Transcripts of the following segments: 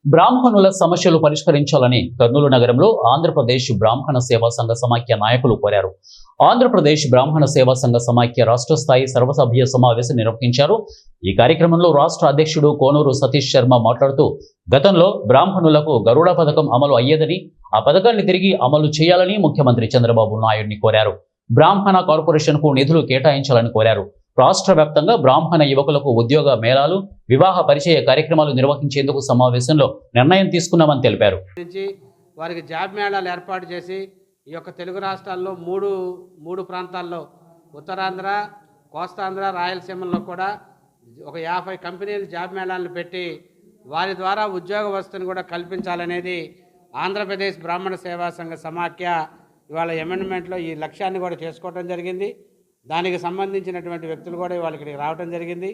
బ్రాహ్మణుల సమస్యలు పరిష్కరించాలని కర్నూలు నగరంలో ఆంధ్రప్రదేశ్ బ్రాహ్మణ సేవా సంఘ సమాఖ్య నాయకులు కోరారు. ఆంధ్రప్రదేశ్ బ్రాహ్మణ సేవా సంఘ సమాఖ్య రాష్ట్ర స్థాయి సర్వసభ్య సమావేశం నిర్వహించారు. ఈ కార్యక్రమంలో రాష్ట్ర అధ్యక్షుడు కోనూరు సతీష్ శర్మ మాట్లాడుతూ, గతంలో బ్రాహ్మణులకు గరుడ పథకం అమలు అయ్యేదని, ఆ పథకాన్ని తిరిగి అమలు చేయాలని ముఖ్యమంత్రి చంద్రబాబు నాయుడిని కోరారు. బ్రాహ్మణ కార్పొరేషన్ కు నిధులు కేటాయించాలని కోరారు. రాష్ట్ర వ్యాప్తంగా బ్రాహ్మణ యువకులకు ఉద్యోగ మేళాలు, వివాహ పరిచయ కార్యక్రమాలు నిర్వహించేందుకు సమావేశంలో నిర్ణయం తీసుకున్నామని తెలిపారు. వారికి జాబ్ మేళాలు ఏర్పాటు చేసి ఈ యొక్క తెలుగు రాష్ట్రాల్లో మూడు ప్రాంతాల్లో ఉత్తరాంధ్ర, కోస్తాంధ్ర, రాయలసీమలో కూడా ఒక 50 కంపెనీలు జాబ్ మేళాలను పెట్టి వారి ద్వారా ఉద్యోగ వసతిని కూడా కల్పించాలనేది ఆంధ్రప్రదేశ్ బ్రాహ్మణ సేవా సంఘ సమాఖ్య ఇవాళ అమెండ్మెంట్లో ఈ లక్ష్యాన్ని కూడా చేసుకోవడం జరిగింది. దానికి సంబంధించినటువంటి వ్యక్తులు కూడా ఇవాళ ఇక్కడికి రావడం జరిగింది.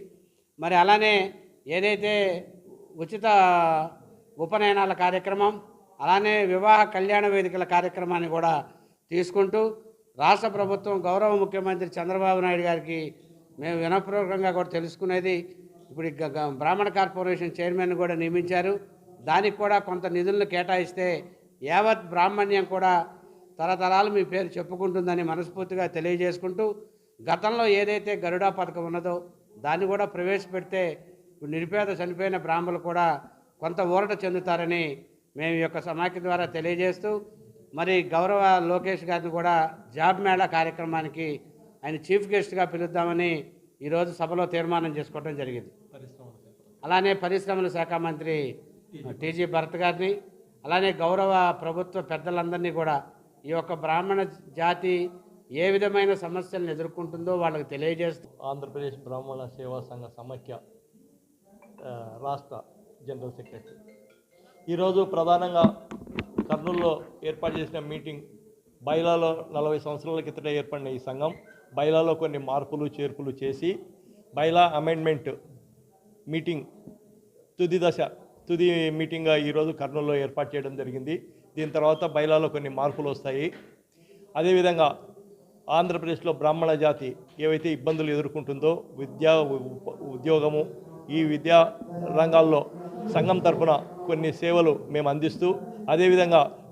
మరి అలానే ఏదైతే ఉచిత ఉపనయనాల కార్యక్రమం, అలానే వివాహ కళ్యాణ వేదికల కార్యక్రమాన్ని కూడా తీసుకుంటూ రాష్ట్ర ప్రభుత్వం గౌరవ ముఖ్యమంత్రి చంద్రబాబు నాయుడు గారికి మేము వినపూర్వకంగా కూడా తెలుసుకునేది, ఇప్పుడు బ్రాహ్మణ కార్పొరేషన్ చైర్మన్ కూడా నియమించారు. దానికి కూడా కొంత నిధులను కేటాయిస్తే యావత్ బ్రాహ్మణ్యం కూడా తరతరాలు మీ పేరు చెప్పుకుంటుందని మనస్ఫూర్తిగా తెలియజేసుకుంటూ, గతంలో ఏదైతే గరుడా పథకం ఉన్నదో దాన్ని కూడా ప్రవేశపెడితే ఇప్పుడు నిరుపేద చనిపోయిన బ్రాహ్మణులు కూడా కొంత ఊరట చెందుతారని మేము ఈ యొక్క సమాఖ్య ద్వారా తెలియజేస్తూ, మరి గౌరవ లోకేష్ గారిని కూడా జాబ్ మేళా కార్యక్రమానికి ఆయన చీఫ్ గెస్ట్గా పిలుద్దామని ఈరోజు సభలో తీర్మానం చేసుకోవడం జరిగింది. అలానే పరిశ్రమల శాఖ మంత్రి టీజీ భరత్ గారిని, అలానే గౌరవ ప్రభుత్వ పెద్దలందరినీ కూడా ఈ యొక్క బ్రాహ్మణ జాతి ఏ విధమైన సమస్యలను ఎదుర్కొంటుందో వాళ్ళకి తెలియజేస్తూ ఆంధ్రప్రదేశ్ బ్రాహ్మణ సేవా సంఘ సమాఖ్య రాష్ట్ర జనరల్ సెక్రటరీ ఈరోజు ప్రధానంగా కర్నూలులో ఏర్పాటు చేసిన మీటింగ్, బైలాలో 40 సంవత్సరాల కిందట ఏర్పడిన ఈ సంఘం బైలాలో కొన్ని మార్పులు చేర్పులు చేసి బైలా అమెండ్మెంట్ మీటింగ్ తుది మీటింగ్గా ఈరోజు కర్నూలులో ఏర్పాటు చేయడం జరిగింది. దీని తర్వాత బైలాలో కొన్ని మార్పులు వస్తాయి. అదేవిధంగా ఆంధ్రప్రదేశ్లో బ్రాహ్మణ జాతి ఏవైతే ఇబ్బందులు ఎదుర్కొంటుందో ఉద్యోగము, ఈ విద్యా రంగాల్లో సంఘం తరఫున కొన్ని సేవలు మేము అందిస్తూ, అదేవిధంగా